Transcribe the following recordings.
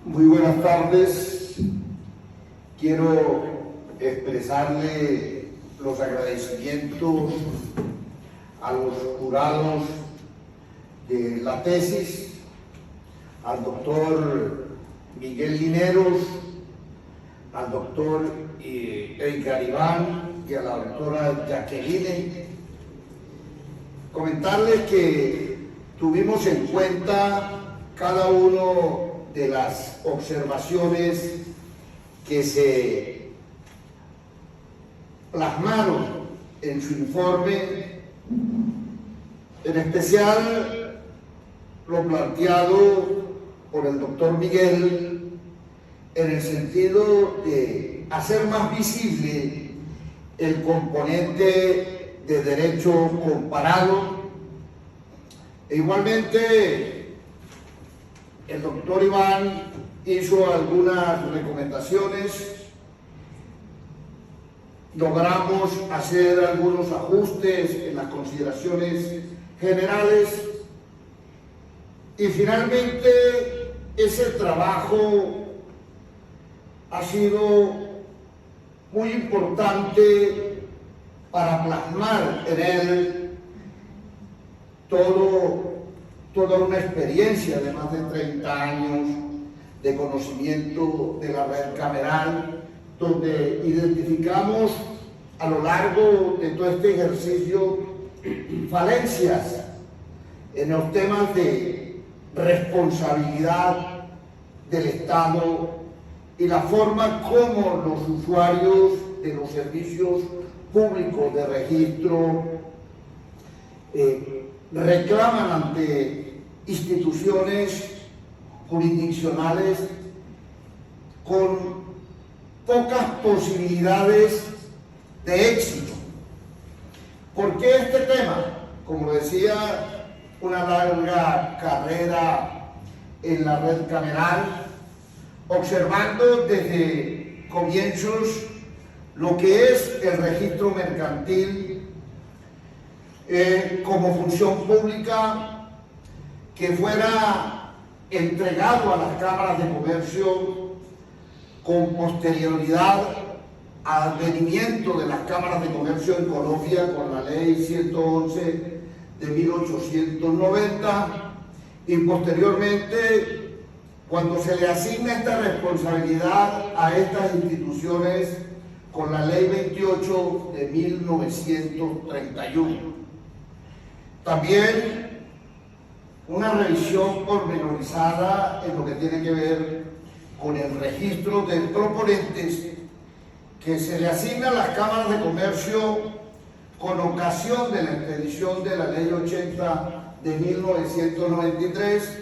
Muy buenas tardes. Quiero expresarle los agradecimientos a los jurados de la tesis, al doctor Miguel Lineros, al doctor Edgar Iván y a la doctora Jacqueline. Comentarles que tuvimos en cuenta cada uno de las observaciones que se plasmaron en su informe, en especial lo planteado por el doctor Miguel en el sentido de hacer más visible el componente de derecho comparado. E igualmente el doctor Iván hizo algunas recomendaciones, logramos hacer algunos ajustes en las consideraciones generales y finalmente ese trabajo ha sido muy importante para plasmar en él toda una experiencia de más de 30 años de conocimiento de la red cameral, donde identificamos a lo largo de todo este ejercicio falencias en los temas de responsabilidad del Estado y la forma como los usuarios de los servicios públicos de registro reclaman ante instituciones jurisdiccionales con pocas posibilidades de éxito. ¿Por qué este tema? Como decía, una larga carrera en la red cameral, observando desde comienzos lo que es el registro mercantil como función pública, que fuera entregado a las cámaras de comercio con posterioridad al advenimiento de las cámaras de comercio en Colombia con la ley 111 de 1890 y posteriormente cuando se le asigna esta responsabilidad a estas instituciones con la ley 28 de 1931. También una revisión pormenorizada en lo que tiene que ver con el registro de proponentes que se le asigna a las cámaras de comercio con ocasión de la expedición de la ley 80 de 1993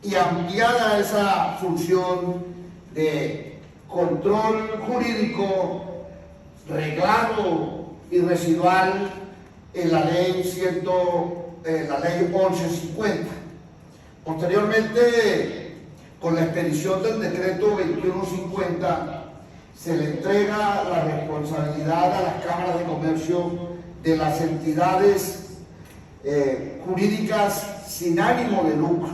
y ampliada esa función de control jurídico, reglado y residual en la ley 1150. Posteriormente, con la expedición del decreto 2150, se le entrega la responsabilidad a las cámaras de comercio de las entidades jurídicas sin ánimo de lucro.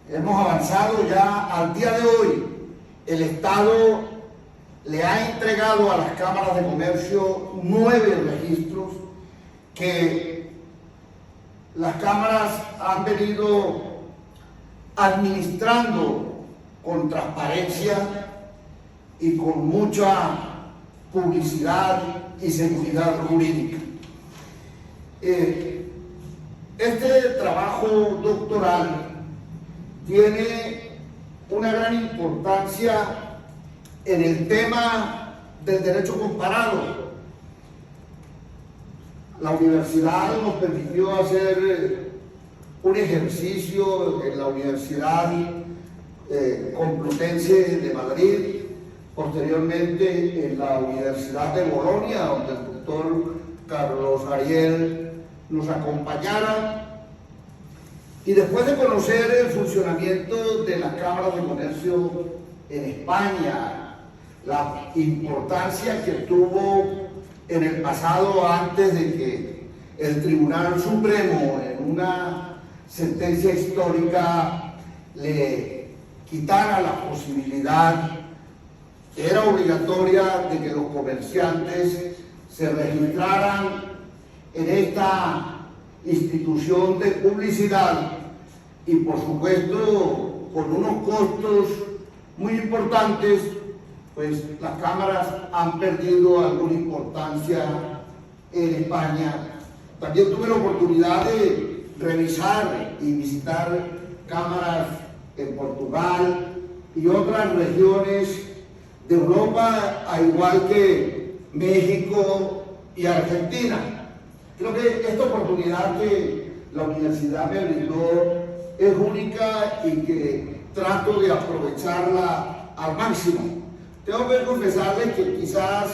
Hemos avanzado ya al día de hoy. El Estado le ha entregado a las cámaras de comercio 9 registros que las cámaras han venido administrando con transparencia y con mucha publicidad y seguridad jurídica. Este trabajo doctoral tiene una gran importancia en el tema del derecho comparado. La universidad nos permitió hacer un ejercicio en la Universidad Complutense de Madrid, posteriormente en la Universidad de Bolonia, donde el doctor Carlos Ariel nos acompañara, y después de conocer el funcionamiento de las cámaras de comercio en España, la importancia que tuvo en el pasado antes de que el Tribunal Supremo en una sentencia histórica le quitara la posibilidad, era obligatoria, de que los comerciantes se registraran en esta institución de publicidad y por supuesto con unos costos muy importantes, pues las cámaras han perdido alguna importancia en España. También tuve la oportunidad de revisar y visitar cámaras en Portugal y otras regiones de Europa, al igual que México y Argentina. Creo que esta oportunidad que la universidad me brindó es única y que trato de aprovecharla al máximo. Tengo que confesarles que quizás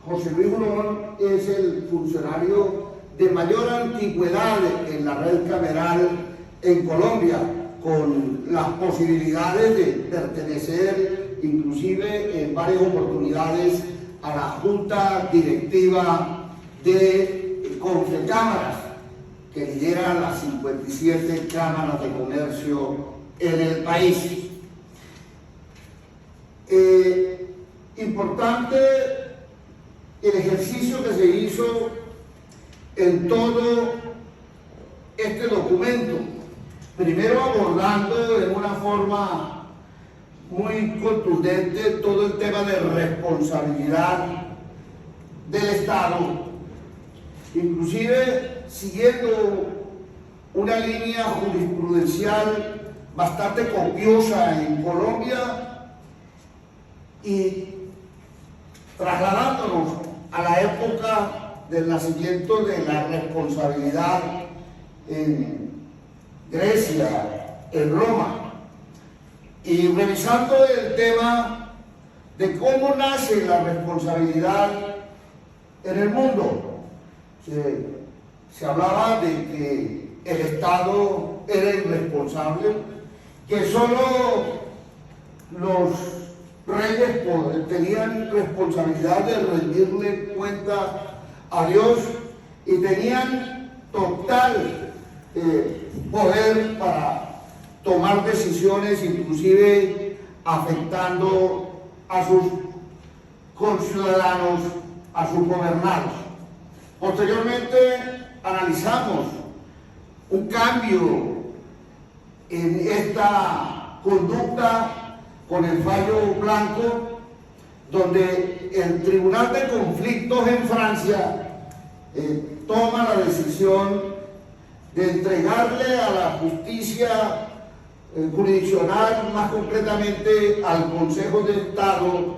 José Luis Julón es el funcionario de mayor antigüedad en la red cameral en Colombia, con las posibilidades de pertenecer inclusive en varias oportunidades a la junta directiva de Confecámaras, que lidera las 57 cámaras de comercio en el país. Importante el ejercicio que se hizo en todo este documento, primero abordando de una forma muy contundente todo el tema de responsabilidad del Estado, inclusive siguiendo una línea jurisprudencial bastante copiosa en Colombia y trasladándonos a la época del nacimiento de la responsabilidad en Grecia, en Roma, y revisando el tema de cómo nace la responsabilidad en el mundo. Se hablaba de que el Estado era irresponsable, que solo los reyes tenían responsabilidad de rendirle cuenta a Dios y tenían total poder para tomar decisiones, inclusive afectando a sus conciudadanos, a sus gobernados. Posteriormente analizamos un cambio en esta conducta con el fallo Blanco, donde el Tribunal de Conflictos en Francia toma la decisión de entregarle a la justicia jurisdiccional, más concretamente al Consejo de Estado,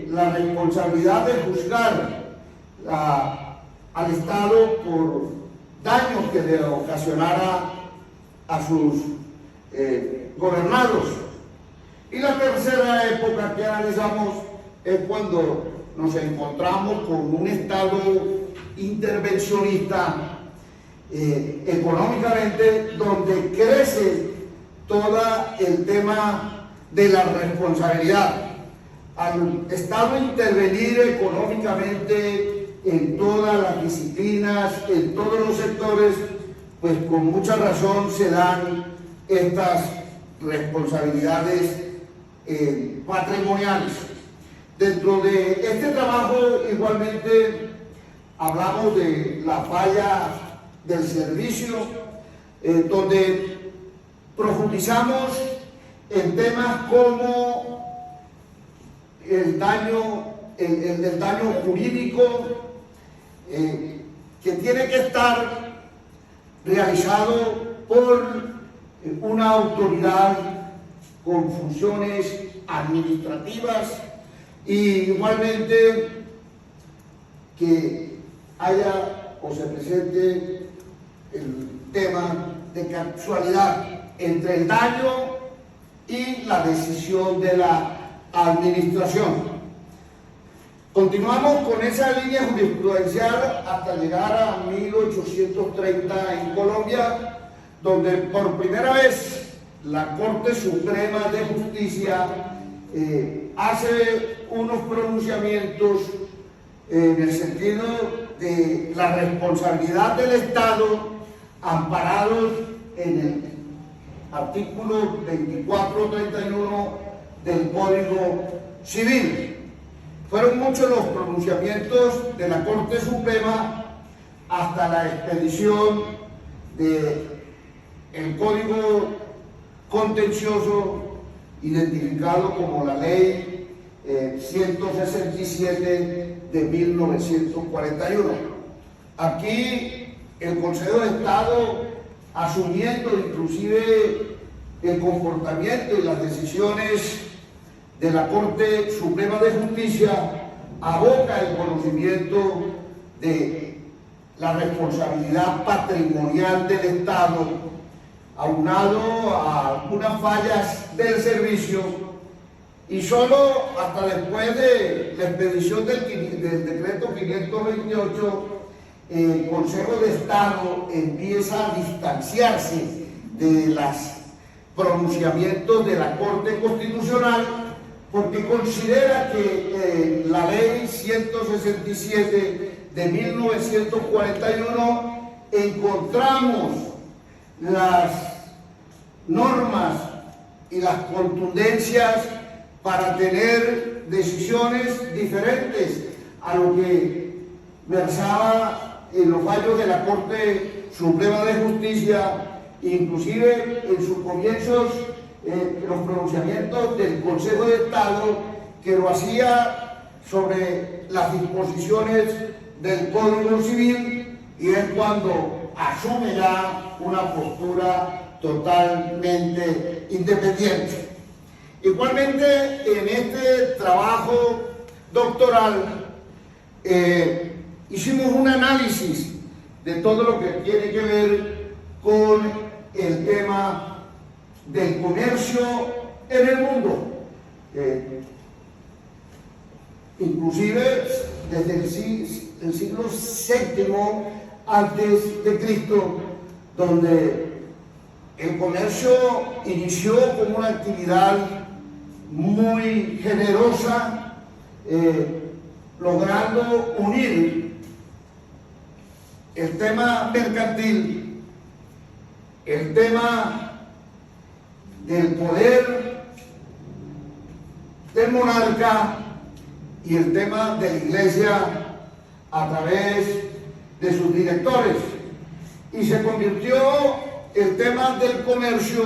la responsabilidad de juzgar al Estado por daños que le ocasionara a sus gobernados. Y la tercera época que analizamos es cuando nos encontramos con un Estado intervencionista económicamente, donde crece todo el tema de la responsabilidad. Al Estado intervenir económicamente en todas las disciplinas, en todos los sectores, pues con mucha razón se dan estas responsabilidades patrimoniales. Dentro de este trabajo igualmente hablamos de la falla del servicio, donde profundizamos en temas como el daño jurídico, que tiene que estar realizado por una autoridad con funciones administrativas, y igualmente que haya o se presente el tema de casualidad entre el daño y la decisión de la administración. Continuamos con esa línea jurisprudencial hasta llegar a 1830 en Colombia, donde por primera vez la Corte Suprema de Justicia hace unos pronunciamientos en el sentido de la responsabilidad del Estado, amparados en el artículo 24-31 del Código Civil. Fueron muchos los pronunciamientos de la Corte Suprema hasta la expedición del Código Contencioso identificado como la Ley 167 de 1941. Aquí el Consejo de Estado, asumiendo inclusive el comportamiento y las decisiones de la Corte Suprema de Justicia, aboca el conocimiento de la responsabilidad patrimonial del Estado, aunado a algunas fallas del servicio, y solo hasta después de la expedición del decreto 528, el Consejo de Estado empieza a distanciarse de los pronunciamientos de la Corte Constitucional, porque considera que la Ley 167 de 1941 encontramos las normas y las contundencias para tener decisiones diferentes a lo que versaba en los fallos de la Corte Suprema de Justicia, inclusive en sus comienzos los pronunciamientos del Consejo de Estado, que lo hacía sobre las disposiciones del Código Civil, y es cuando asume ya una postura totalmente independiente. Igualmente, en este trabajo doctoral hicimos un análisis de todo lo que tiene que ver con el tema del comercio en el mundo, inclusive desde el siglo VII antes de Cristo, donde el comercio inició como una actividad muy generosa, logrando unir el tema mercantil, el tema del poder del monarca y el tema de la Iglesia a través de sus directores, y se convirtió el tema del comercio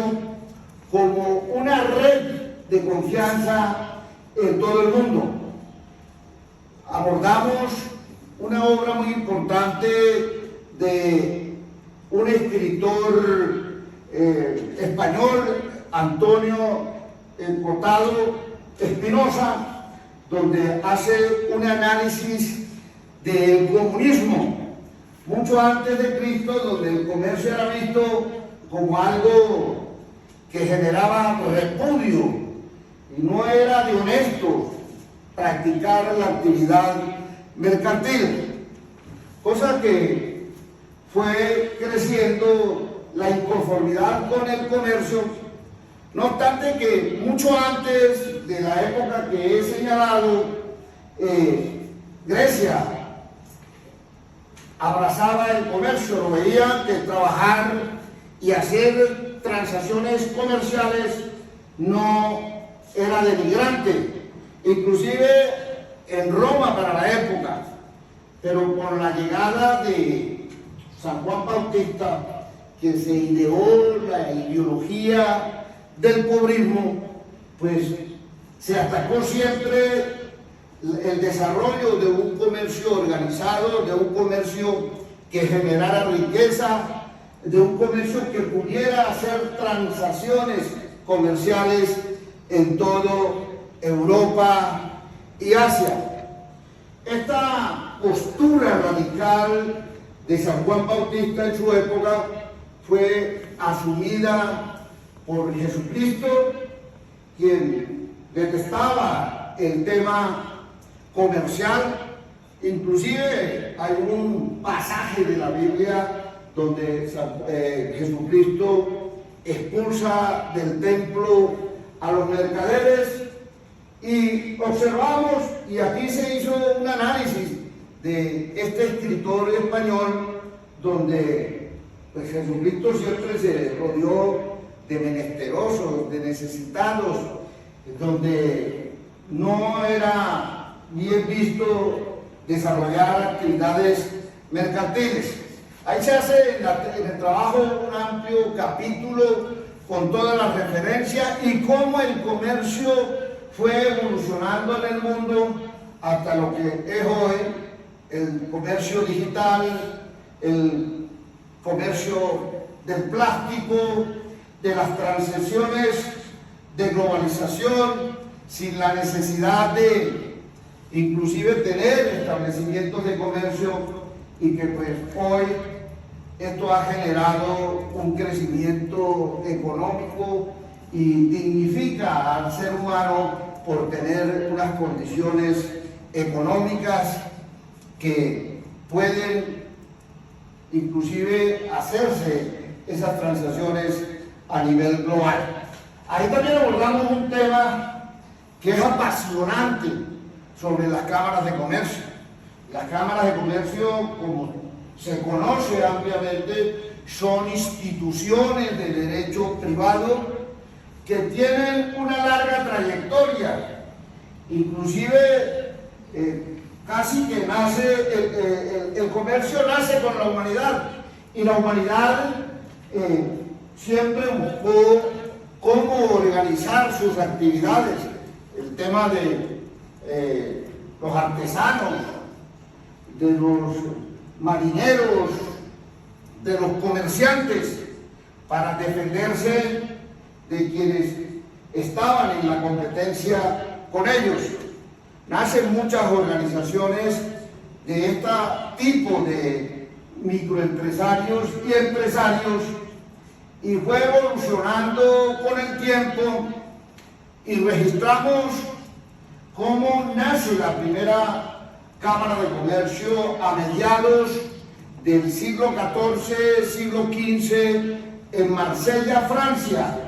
como una red de confianza en todo el mundo. Abordamos una obra muy importante de un escritor español, Antonio Cotado Espinosa, donde hace un análisis del comunismo mucho antes de Cristo, donde el comercio era visto como algo que generaba repudio y no era de honesto practicar la actividad mercantil, cosa que fue creciendo la inconformidad con el comercio. No obstante que mucho antes de la época que he señalado, Grecia abrazaba el comercio, lo veía que trabajar y hacer transacciones comerciales no era denigrante, inclusive en Roma para la época, pero con la llegada de San Juan Bautista, que se ideó la ideología del pobrismo, pues se atacó siempre el desarrollo de un comercio organizado, de un comercio que generara riqueza, de un comercio que pudiera hacer transacciones comerciales en toda Europa y Asia. Esta postura radical de San Juan Bautista en su época fue asumida por Jesucristo, quien detestaba el tema comercial. Inclusive hay un pasaje de la Biblia donde Jesucristo expulsa del templo a los mercaderes, y observamos, y aquí se hizo un análisis de este escritor español, donde pues Jesucristo siempre se rodeó de menesterosos, de necesitados, donde no era bien visto desarrollar actividades mercantiles. Ahí se hace en el trabajo un amplio capítulo con todas las referencias y cómo el comercio fue evolucionando en el mundo hasta lo que es hoy el comercio digital, el comercio del plástico, de las transacciones de globalización, sin la necesidad de inclusive tener establecimientos de comercio, y que pues hoy esto ha generado un crecimiento económico y dignifica al ser humano por tener unas condiciones económicas que pueden inclusive hacerse esas transacciones a nivel global. Ahí también abordamos un tema que es apasionante sobre las cámaras de comercio. Las cámaras de comercio, como se conoce ampliamente, son instituciones de derecho privado que tienen una larga trayectoria. Inclusive casi que nace, el comercio nace con la humanidad, y la humanidad siempre buscó cómo organizar sus actividades. El tema de los artesanos, de los marineros, de los comerciantes, para defenderse de quienes estaban en la competencia con ellos. Nacen muchas organizaciones de este tipo de microempresarios y empresarios, y fue evolucionando con el tiempo, y registramos cómo nace la primera Cámara de Comercio a mediados del siglo XIV, siglo XV, en Marsella, Francia.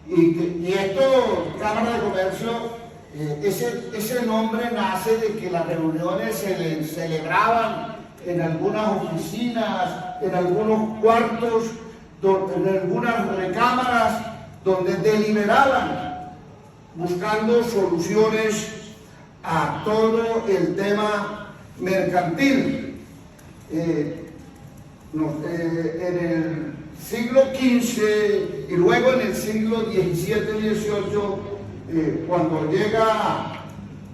Y esto, Cámara de Comercio, ese nombre nace de que las reuniones se celebraban en algunas oficinas, en algunos cuartos, en algunas recámaras, donde deliberaban buscando soluciones a todo el tema mercantil. En el siglo XV y luego en el siglo XVII y XVIII, cuando llega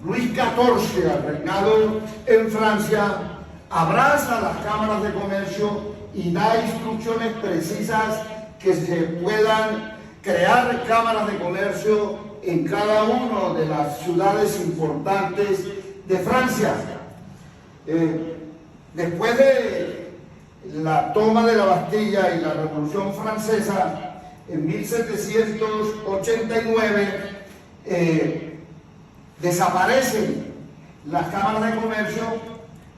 Luis XIV al reinado en Francia, abraza las cámaras de comercio y da instrucciones precisas que se puedan crear cámaras de comercio en cada una de las ciudades importantes de Francia. Después de la toma de la Bastilla y la Revolución Francesa, en 1789, desaparecen las cámaras de comercio,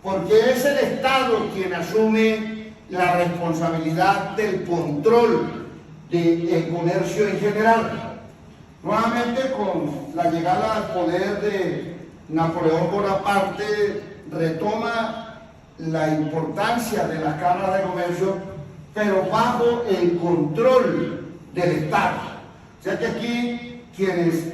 porque es el Estado quien asume la responsabilidad del control del comercio en general. Nuevamente, con la llegada al poder de Napoleón Bonaparte, retoma la importancia de las cámaras de comercio, pero bajo el control del Estado. O sea que aquí quienes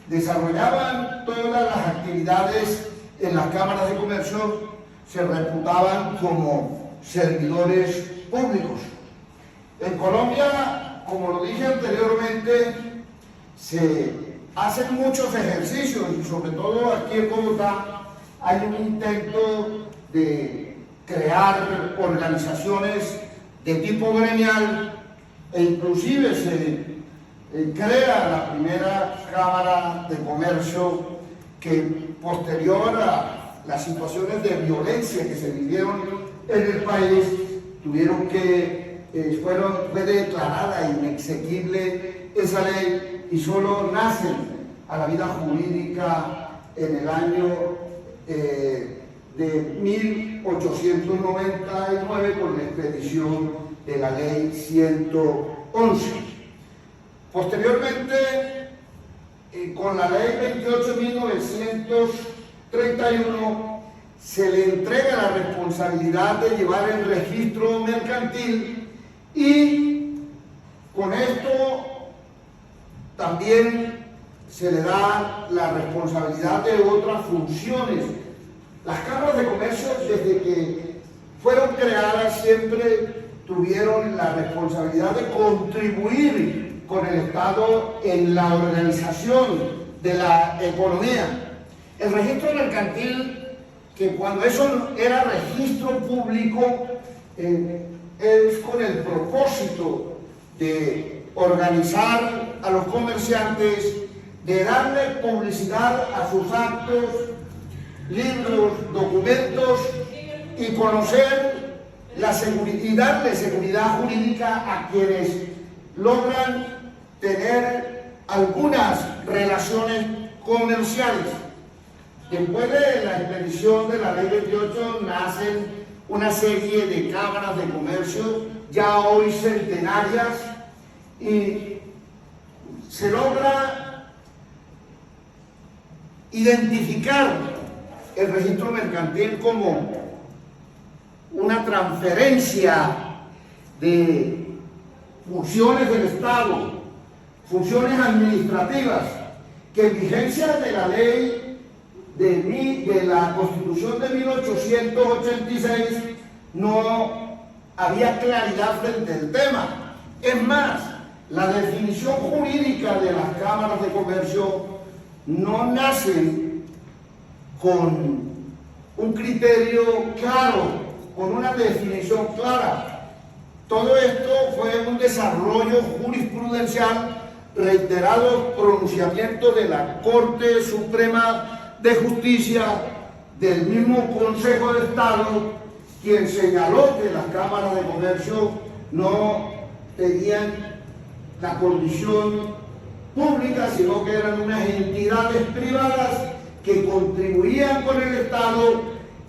desarrollaban todas las actividades en las cámaras de comercio se reputaban como servidores públicos. En Colombia, como lo dije anteriormente, se hacen muchos ejercicios, y sobre todo aquí en Bogotá hay un intento de crear organizaciones de tipo gremial, e inclusive se crea la primera Cámara de Comercio, que posterior a las situaciones de violencia que se vivieron en el país, fue declarada inexequible esa ley, y solo nacen a la vida jurídica en el año de 1899 con la expedición de la ley 111. Posteriormente, con la ley 28.931, se le entrega la responsabilidad de llevar el registro mercantil, y con esto también se le da la responsabilidad de otras funciones. Las cámaras de comercio, desde que fueron creadas, siempre tuvieron la responsabilidad de contribuir con el Estado en la organización de la economía. El registro mercantil, que cuando eso era registro público, es con el propósito de organizar a los comerciantes, de darle publicidad a sus actos, libros, documentos y conocer la seguridad y darle seguridad jurídica a quienes logran tener algunas relaciones comerciales. Después de la expedición de la Ley 28 nacen una serie de cámaras de comercio, ya hoy centenarias, y se logra identificar el registro mercantil como una transferencia de funciones del Estado, funciones administrativas, que en vigencia de la ley de la Constitución de 1886 no había claridad frente al tema. Es más, la definición jurídica de las cámaras de comercio no nace con un criterio claro, con una definición clara. Todo esto fue un desarrollo jurisprudencial, reiterados pronunciamientos de la Corte Suprema de Justicia, del mismo Consejo de Estado, quien señaló que las cámaras de comercio no tenían la condición pública, sino que eran unas entidades privadas que contribuían con el Estado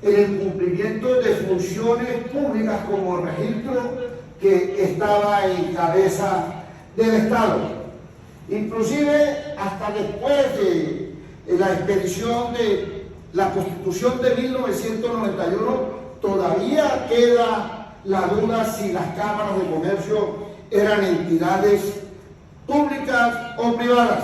en el cumplimiento de funciones públicas como registro que estaba en cabeza del Estado. Inclusive hasta después de la expedición de la Constitución de 1991 todavía queda la duda si las cámaras de comercio eran entidades públicas o privadas.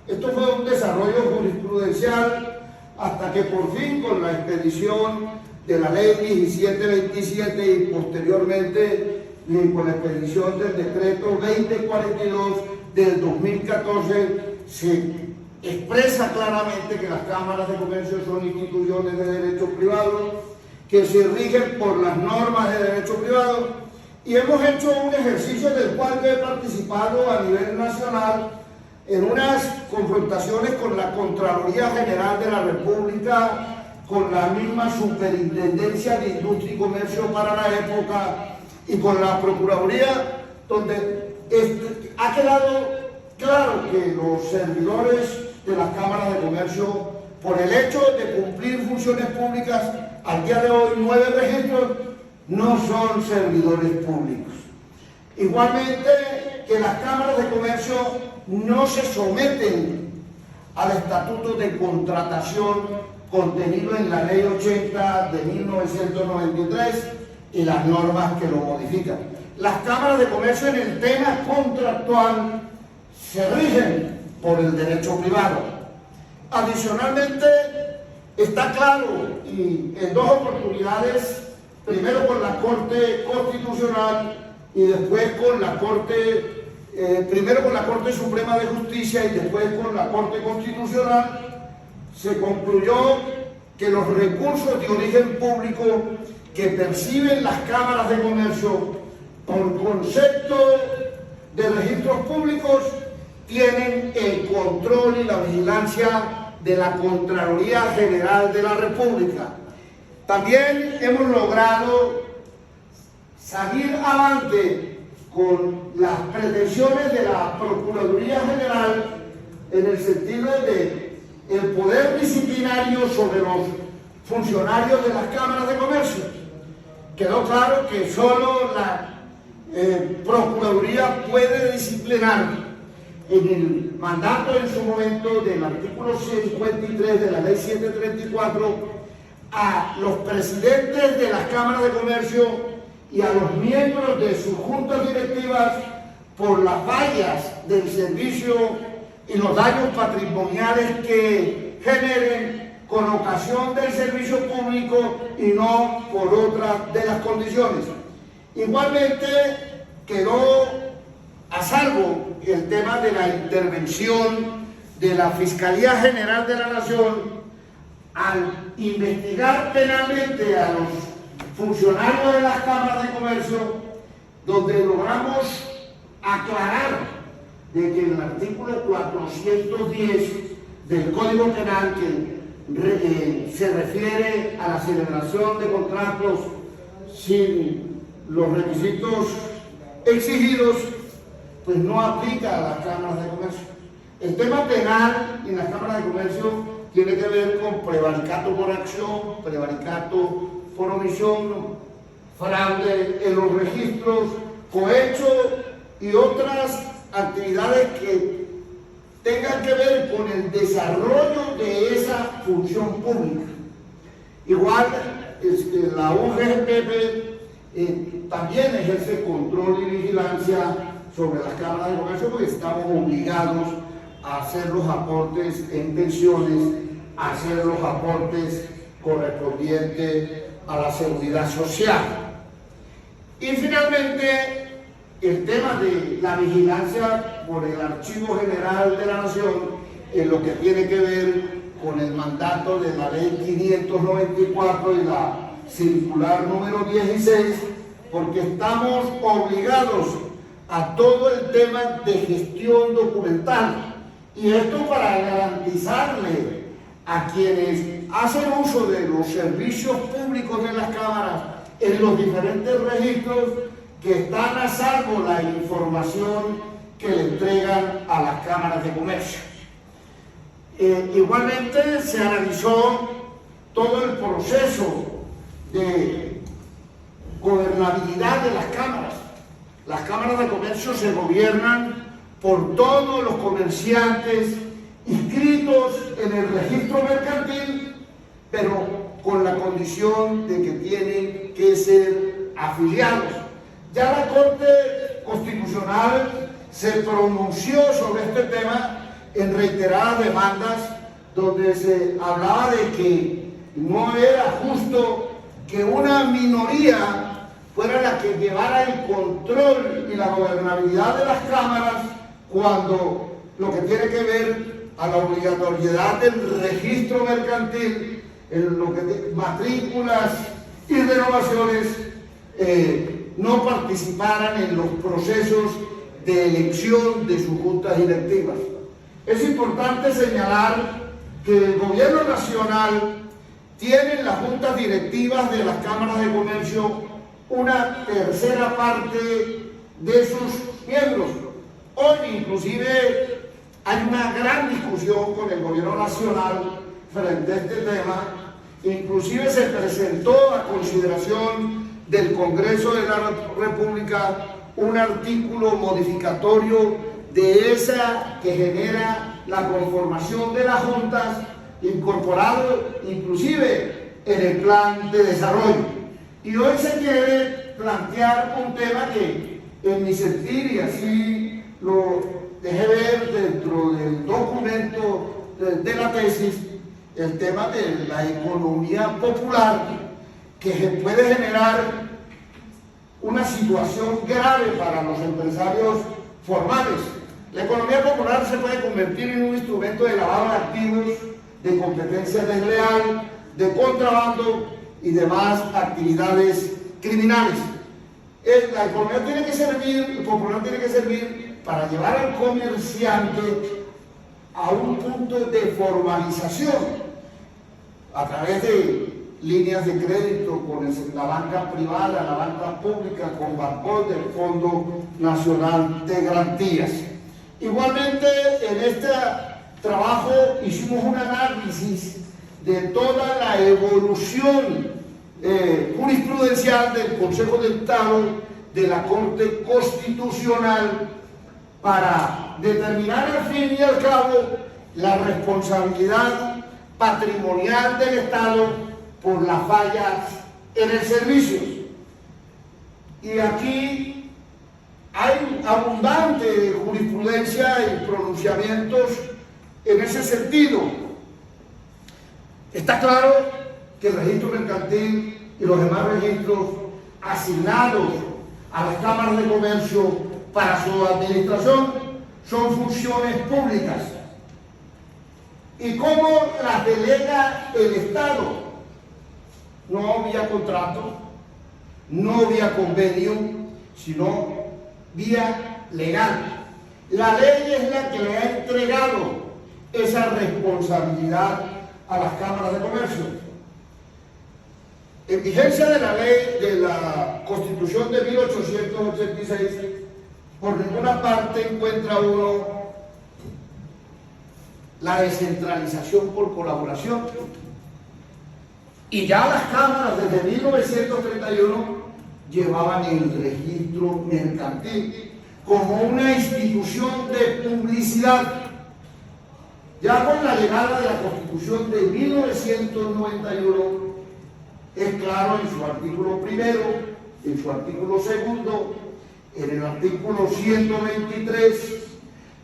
Esto fue un desarrollo jurisprudencial hasta que por fin, con la expedición de la Ley 1727 y posteriormente con la expedición del Decreto 2042 del 2014, se expresa claramente que las cámaras de comercio son instituciones de derecho privado que se rigen por las normas de derecho privado, y hemos hecho un ejercicio del cual yo he participado a nivel nacional en unas confrontaciones con la Contraloría General de la República, con la misma Superintendencia de Industria y Comercio para la época y con la Procuraduría, donde ha quedado claro que los servidores de las cámaras de comercio, por el hecho de cumplir funciones públicas, al día de hoy 9 registros, no son servidores públicos. Igualmente que las cámaras de comercio no se someten al estatuto de contratación contenido en la Ley 80 de 1993 y las normas que lo modifican. Las cámaras de comercio en el tema contractual se rigen por el derecho privado. Adicionalmente, está claro, y en 2 oportunidades, primero con la Corte Constitucional y después con la Corte, primero con la Corte Suprema de Justicia y después con la Corte Constitucional, se concluyó que los recursos de origen público que perciben las cámaras de comercio por concepto de registros públicos tienen el control y la vigilancia de la Contraloría General de la República. También hemos logrado salir adelante con las pretensiones de la Procuraduría General en el sentido de el poder disciplinario sobre los funcionarios de las cámaras de comercio. Quedó claro que solo la Procuraduría puede disciplinar en el mandato en su momento del artículo 53 de la Ley 734 a los presidentes de las cámaras de comercio y a los miembros de sus juntas directivas por las fallas del servicio y los daños patrimoniales que generen con ocasión del servicio público y no por otra de las condiciones. Igualmente quedó a salvo el tema de la intervención de la Fiscalía General de la Nación al investigar penalmente a los funcionarios de las cámaras de comercio, donde logramos aclarar de que el artículo 410 del Código Penal, que se refiere a la celebración de contratos sin los requisitos exigidos, pues no aplica a las cámaras de comercio. El tema penal en las cámaras de comercio tiene que ver con prevaricato por acción, prevaricato por omisión, fraude en los registros, cohecho y otras actividades que tengan que ver con el desarrollo de esa función pública. Igual la UGPP también ejerce control y vigilancia sobre las cámaras de comercio, porque estamos obligados a hacer los aportes en pensiones, a hacer los aportes correspondientes a la seguridad social. Y finalmente, el tema de la vigilancia por el Archivo General de la Nación, en lo que tiene que ver con el mandato de la Ley 594 y la circular número 16, porque estamos obligados a todo el tema de gestión documental. Y esto para garantizarle a quienes hacen uso de los servicios públicos de las cámaras en los diferentes registros, que están a salvo la información que le entregan a las cámaras de comercio. Igualmente se analizó todo el proceso de gobernabilidad de las cámaras. Las cámaras de comercio se gobiernan por todos los comerciantes inscritos en el registro mercantil, pero con la condición de que tienen que ser afiliados. Ya la Corte Constitucional se pronunció sobre este tema en reiteradas demandas, donde se hablaba de que no era justo que una minoría fuera la que llevara el control y la gobernabilidad de las cámaras, cuando lo que tiene que ver a la obligatoriedad del registro mercantil, en lo que matrículas y renovaciones, no participaran en los procesos de elección de sus juntas directivas. Es importante señalar que el gobierno nacional tiene en las juntas directivas de las cámaras de comercio una tercera parte de sus miembros. Hoy inclusive hay una gran discusión con el gobierno nacional frente a este tema. Inclusive se presentó a consideración del Congreso de la República un artículo modificatorio de esa que genera la conformación de las juntas, incorporado inclusive en el plan de desarrollo. Y hoy se quiere plantear un tema que, en mi sentir, y así lo dejé ver dentro del documento de la tesis, el tema de la economía popular, que se puede generar una situación grave para los empresarios formales. La economía popular se puede convertir en un instrumento de lavado de activos, de competencia desleal, de contrabando y demás actividades criminales. La economía tiene que servir, popular tiene que servir para llevar al comerciante a un punto de formalización a través de líneas de crédito con la banca privada, la banca pública, con Banco del Fondo Nacional de Garantías. Igualmente, en este trabajo hicimos un análisis de toda la evolución jurisprudencial del Consejo de Estado, de la Corte Constitucional, para determinar al fin y al cabo la responsabilidad patrimonial del Estado por las fallas en el servicio. Y aquí hay abundante jurisprudencia y pronunciamientos en ese sentido. Está claro que el registro mercantil y los demás registros asignados a las cámaras de comercio para su administración son funciones públicas. ¿Y cómo las delega el Estado? No vía contrato, no vía convenio, sino vía legal. La ley es la que le ha entregado esa responsabilidad a las cámaras de comercio. En vigencia de la ley de la Constitución de 1886, por ninguna parte encuentra uno la descentralización por colaboración. Y ya las cámaras desde 1931 llevaban el registro mercantil como una institución de publicidad. Ya con la llegada de la Constitución de 1991, es claro en su artículo primero, en su artículo segundo, en el artículo 123,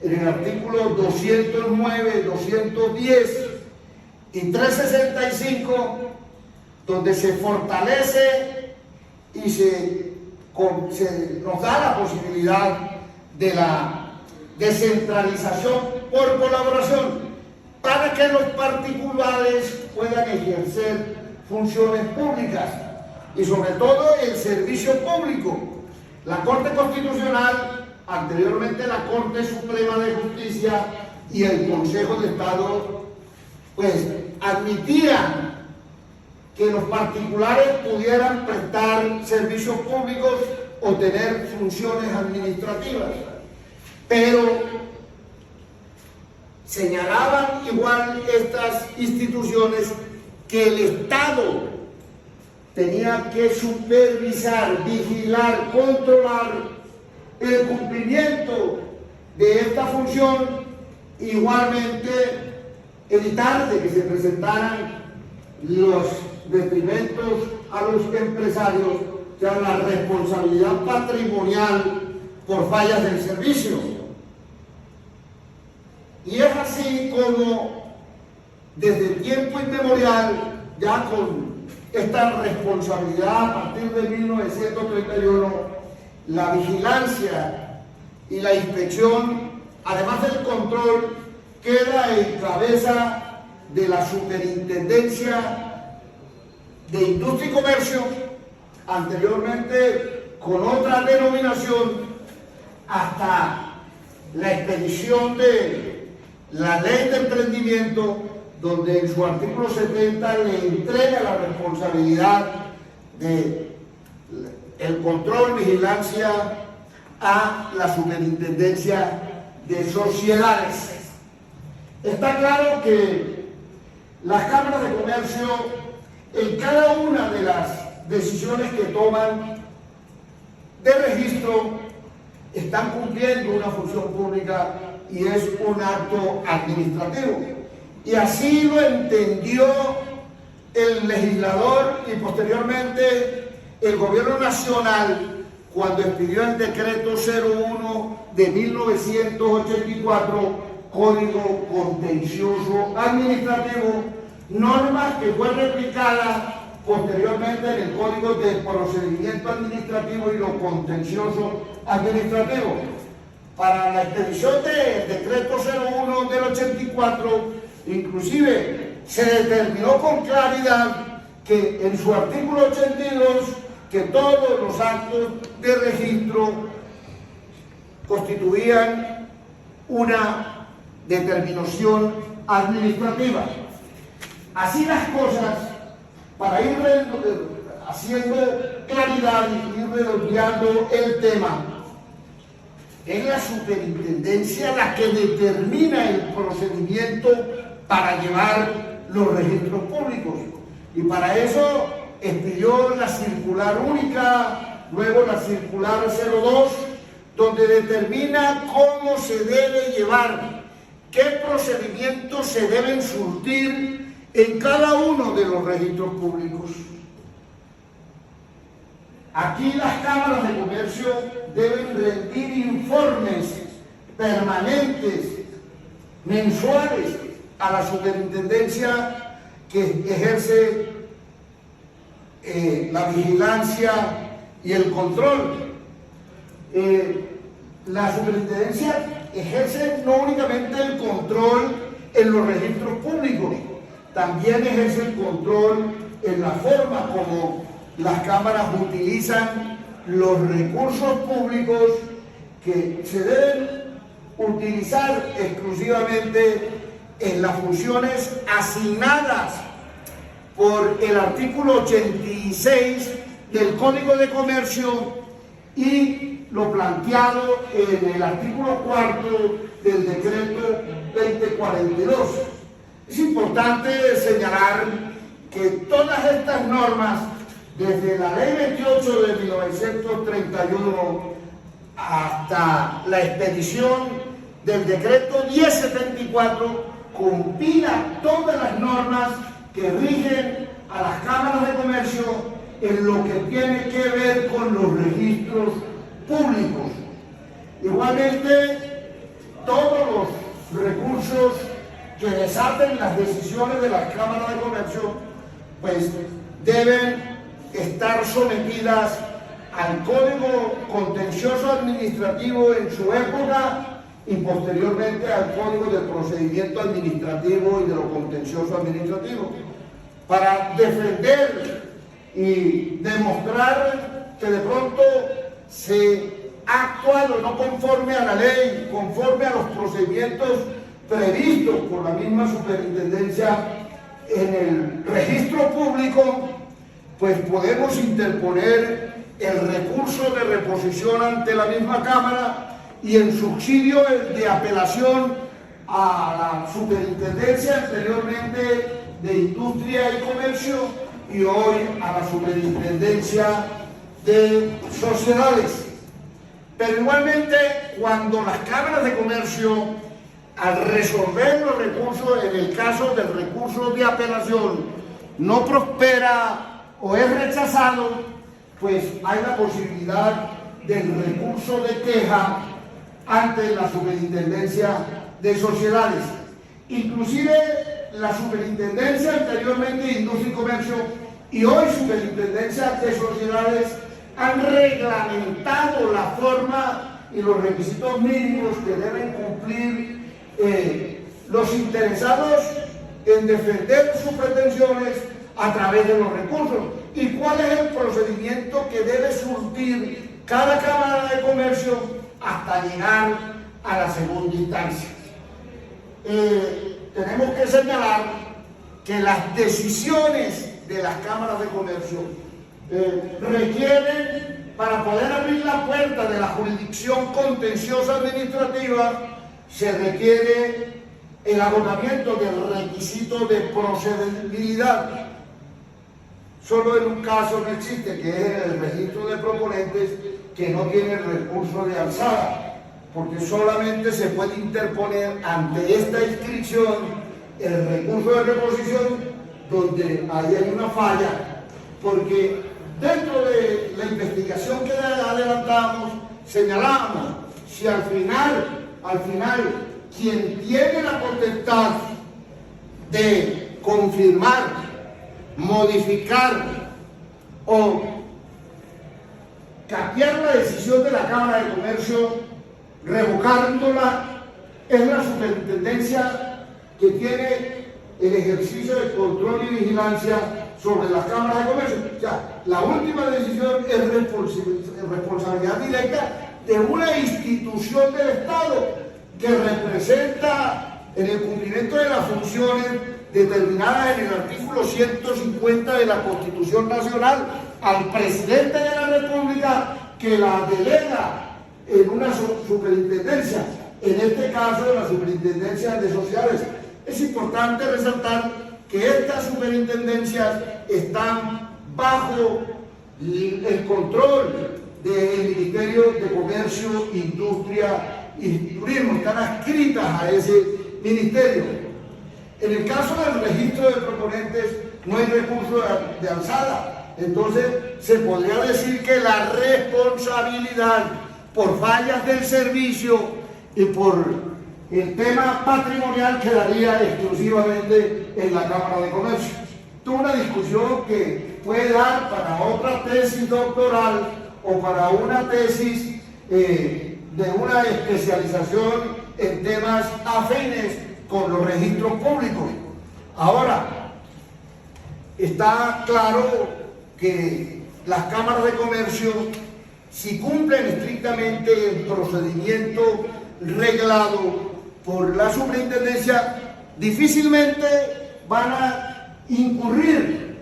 en el artículo 209, 210 y 365, donde se fortalece y se nos da la posibilidad de la descentralización por colaboración para que los particulares puedan ejercer funciones públicas y sobre todo el servicio público. La Corte Constitucional, anteriormente la Corte Suprema de Justicia y el Consejo de Estado, pues admitían que los particulares pudieran prestar servicios públicos o tener funciones administrativas, pero señalaban igual estas instituciones que el Estado tenía que supervisar, vigilar, controlar el cumplimiento de esta función, igualmente evitar de que se presentaran los detrimentos a los empresarios, o sea, la responsabilidad patrimonial por fallas del servicio. Y es así como desde tiempo inmemorial, ya con esta responsabilidad a partir de 1931, la vigilancia y la inspección, además del control, queda en cabeza de la Superintendencia de Industria y Comercio, anteriormente con otra denominación, hasta la expedición de la Ley de Emprendimiento, donde en su artículo 70 le entrega la responsabilidad de el control, vigilancia a la Superintendencia de Sociedades. Está claro que las cámaras de comercio, en cada una de las decisiones que toman de registro, están cumpliendo una función pública y es un acto administrativo. Y así lo entendió el legislador y posteriormente el gobierno nacional cuando expidió el decreto 01 de 1984, Código Contencioso Administrativo, normas que fue replicada posteriormente en el Código de Procedimiento Administrativo y lo Contencioso Administrativo. Para la expedición del decreto 01 del 84, inclusive se determinó con claridad que en su artículo 82 que todos los actos de registro constituían una determinación administrativa. Así las cosas, para ir haciendo claridad y ir redondeando el tema, es la superintendencia la que determina el procedimiento para llevar los registros públicos. Y para eso expidió la circular única, luego la circular 02, donde determina cómo se debe llevar, qué procedimientos se deben surtir en cada uno de los registros públicos. Aquí las cámaras de comercio deben rendir informes permanentes, mensuales, a la superintendencia que ejerce la vigilancia y el control. La superintendencia ejerce no únicamente el control en los registros públicos, también ejerce el control en la forma como las cámaras utilizan los recursos públicos que se deben utilizar exclusivamente en las funciones asignadas por el artículo 86 del Código de Comercio y lo planteado en el artículo 4 del decreto 2042. Es importante señalar que todas estas normas, desde la ley 28 de 1931 hasta la expedición del decreto 1074, compila todas las normas que rigen a las cámaras de comercio en lo que tiene que ver con los registros públicos. Igualmente, todos los recursos que desaten las decisiones de las cámaras de comercio, pues deben estar sometidas al Código Contencioso Administrativo en su época y posteriormente al Código de Procedimiento Administrativo y de lo Contencioso Administrativo, para defender y demostrar que de pronto se ha actuado no conforme a la ley, conforme a los procedimientos previstos por la misma superintendencia en el registro público, pues podemos interponer el recurso de reposición ante la misma Cámara y en subsidio de apelación a la superintendencia anteriormente de Industria y Comercio y hoy a la superintendencia de Sociedades. Pero igualmente, cuando las cámaras de comercio, al resolver los recursos, en el caso del recurso de apelación, no prospera o es rechazado, pues hay la posibilidad del recurso de queja ante la superintendencia de sociedades. Inclusive la superintendencia anteriormente de Industria y Comercio y hoy superintendencia de sociedades han reglamentado la forma y los requisitos mínimos que deben cumplir los interesados en defender sus pretensiones a través de los recursos y cuál es el procedimiento que debe surtir cada Cámara de Comercio hasta llegar a la segunda instancia. Tenemos que señalar que las decisiones de las cámaras de comercio requieren, para poder abrir la puerta de la jurisdicción contenciosa administrativa, se requiere el agotamiento del requisito de procedibilidad. Solo en un caso no existe, que es el registro de proponentes, que no tiene recurso de alzada, porque solamente se puede interponer ante esta inscripción el recurso de reposición donde hay una falla, porque dentro de la investigación que adelantamos, señalamos si al final, quien tiene la potestad de confirmar, modificar o cambiar la decisión de la Cámara de Comercio, revocándola, es la superintendencia que tiene el ejercicio de control y vigilancia sobre las cámaras de comercio. O sea, la última decisión es responsabilidad directa de una institución del Estado que representa en el cumplimiento de las funciones determinadas en el artículo 150 de la Constitución Nacional al presidente de la República, que la delega en una superintendencia, en este caso la superintendencia de sociedades. Es importante resaltar que estas superintendencias están bajo el control del Ministerio de Comercio, Industria y Turismo, están adscritas a ese ministerio. En el caso del registro de proponentes no hay recurso de alzada, entonces se podría decir que la responsabilidad por fallas del servicio y por el tema patrimonial quedaría exclusivamente en la Cámara de Comercio. Esto es una discusión que puede dar para otra tesis doctoral o para una tesis de una especialización en temas afines con los registros públicos. Ahora, está claro que las cámaras de comercio, si cumplen estrictamente el procedimiento reglado por la superintendencia, difícilmente van a incurrir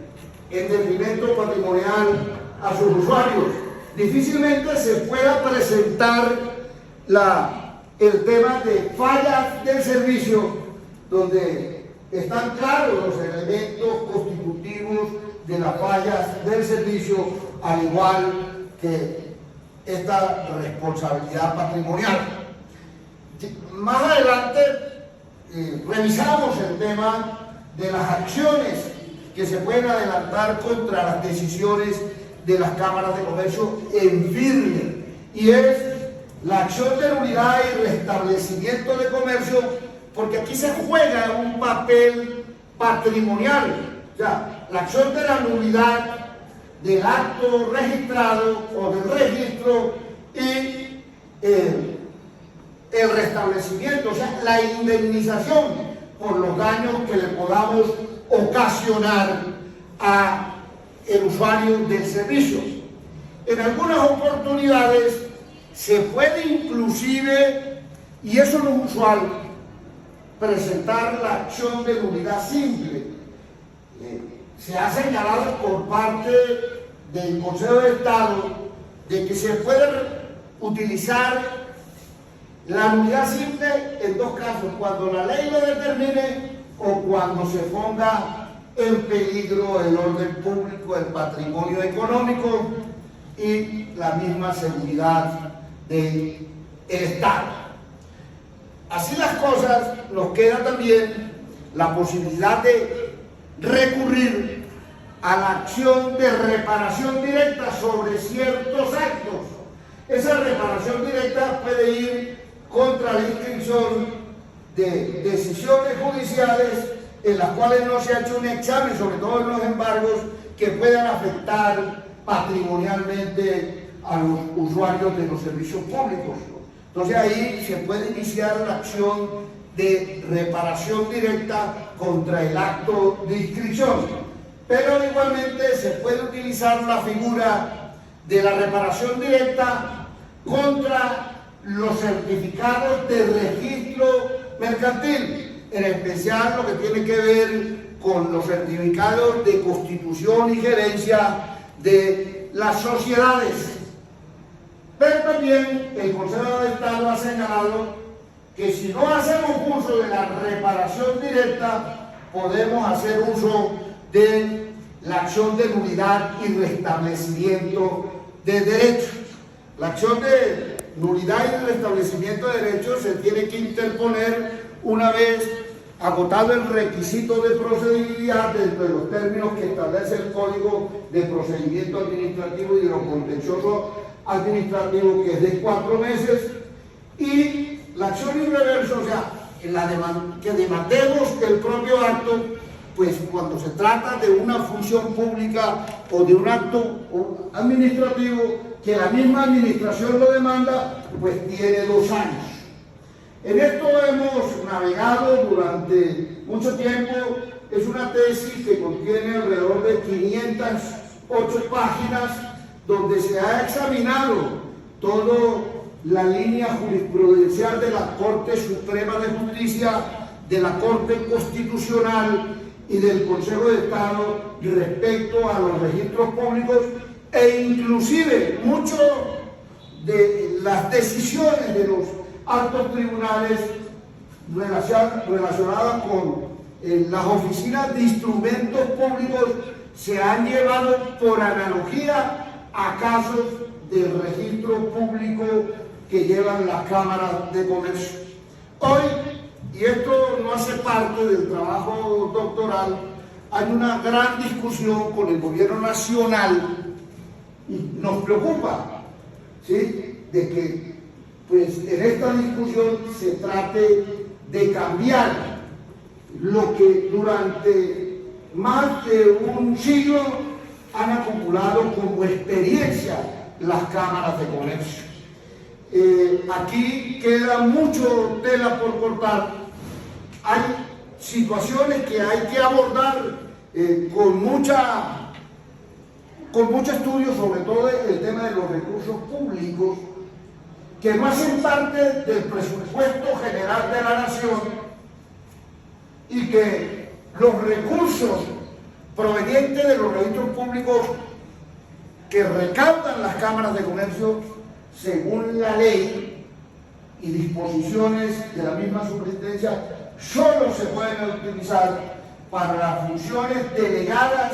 en detrimento patrimonial a sus usuarios. Difícilmente se pueda presentar el tema de fallas del servicio, donde están claros los elementos constitutivos de las fallas del servicio, al igual que esta responsabilidad patrimonial. Más adelante revisamos el tema de las acciones que se pueden adelantar contra las decisiones de las cámaras de comercio en firme, y es la acción de nulidad y restablecimiento de comercio, porque aquí se juega un papel patrimonial. O sea, la acción de la nulidad del acto registrado o del registro y el restablecimiento, o sea, la indemnización por los daños que le podamos ocasionar a el usuario del servicio. En algunas oportunidades se puede inclusive, y eso no es usual, presentar la acción de nulidad simple. Se ha señalado por parte del Consejo de Estado de que se puede utilizar la nulidad simple en dos casos: cuando la ley lo determine o cuando se ponga en peligro el orden público, el patrimonio económico y la misma seguridad del Estado. Así las cosas, nos queda también la posibilidad de recurrir a la acción de reparación directa sobre ciertos actos. Esa reparación directa puede ir contra la inscripción de decisiones judiciales en las cuales no se ha hecho un examen, sobre todo en los embargos, que puedan afectar patrimonialmente a los usuarios de los servicios públicos. Entonces ahí se puede iniciar la acción de reparación directa contra el acto de inscripción, pero igualmente se puede utilizar la figura de la reparación directa contra los certificados de registro mercantil, en especial lo que tiene que ver con los certificados de constitución y gerencia de las sociedades. Pero también el Consejo de Estado ha señalado que si no hacemos uso de la reparación directa, podemos hacer uso de la acción de nulidad y restablecimiento de derechos. La acción de nulidad y restablecimiento de derechos se tiene que interponer una vez agotado el requisito de procedibilidad dentro de los términos que establece el Código de Procedimiento Administrativo y de lo contencioso administrativo, que es de 4 meses, y la acción irreversa, o sea, que demandemos el propio acto, pues cuando se trata de una función pública o de un acto administrativo que la misma administración lo demanda, pues tiene 2 años. En esto hemos navegado durante mucho tiempo. Es una tesis que contiene alrededor de 508 páginas, donde se ha examinado toda la línea jurisprudencial de la Corte Suprema de Justicia, de la Corte Constitucional y del Consejo de Estado respecto a los registros públicos, e inclusive mucho de las decisiones de los altos tribunales relacionadas con las oficinas de instrumentos públicos se han llevado por analogía a casos del registro público que llevan las cámaras de comercio. Hoy, y esto no hace parte del trabajo doctoral, hay una gran discusión con el gobierno nacional y nos preocupa, ¿sí? de que pues, en esta discusión se trate de cambiar lo que durante más de un siglo han acumulado como experiencia las cámaras de comercio. Aquí queda mucho tela por cortar. Hay situaciones que hay que abordar con mucho estudio, sobre todo el tema de los recursos públicos, que no hacen parte del presupuesto general de la nación, y que los recursos provenientes de los registros públicos que recaudan las cámaras de comercio, según la ley y disposiciones de la misma superintendencia, solo se pueden utilizar para las funciones delegadas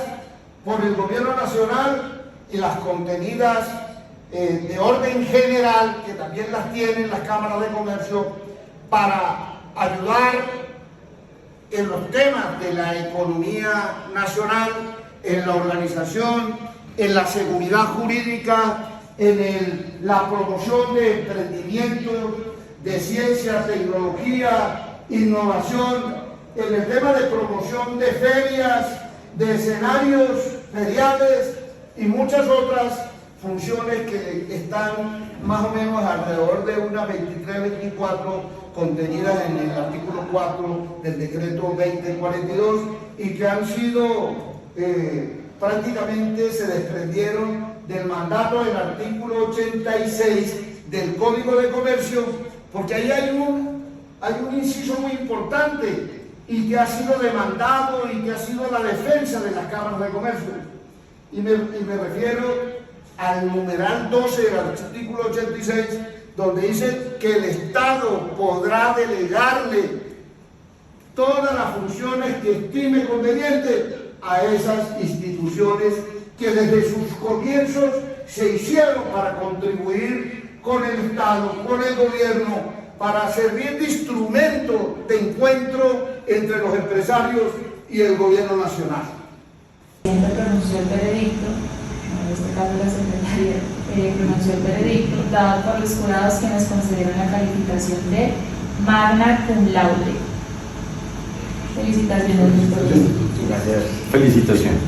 por el gobierno nacional y las contenidas de orden general, que también las tienen las cámaras de comercio, para ayudar en los temas de la economía nacional, en la organización, en la seguridad jurídica, en la promoción de emprendimientos, de ciencia, tecnología, innovación, en el tema de promoción de ferias, de escenarios feriales y muchas otras funciones que están más o menos alrededor de unas 23, 24 contenidas en el artículo 4 del decreto 2042 y que han sido prácticamente se desprendieron del mandato del artículo 86 del Código de Comercio, porque ahí hay un inciso muy importante y que ha sido demandado y que ha sido la defensa de las cámaras de comercio. Y me refiero al numeral 12 del artículo 86, donde dice que el Estado podrá delegarle todas las funciones que estime conveniente a esas instituciones que desde sus comienzos se hicieron para contribuir con el Estado, con el gobierno, para servir de instrumento de encuentro entre los empresarios y el gobierno nacional. Pronunció el veredicto, en este caso la secretaria pronunció el veredicto, dado por los jurados quienes concedieron la calificación de magna cum laude. Felicitaciones, doctor. Gracias. Felicitaciones.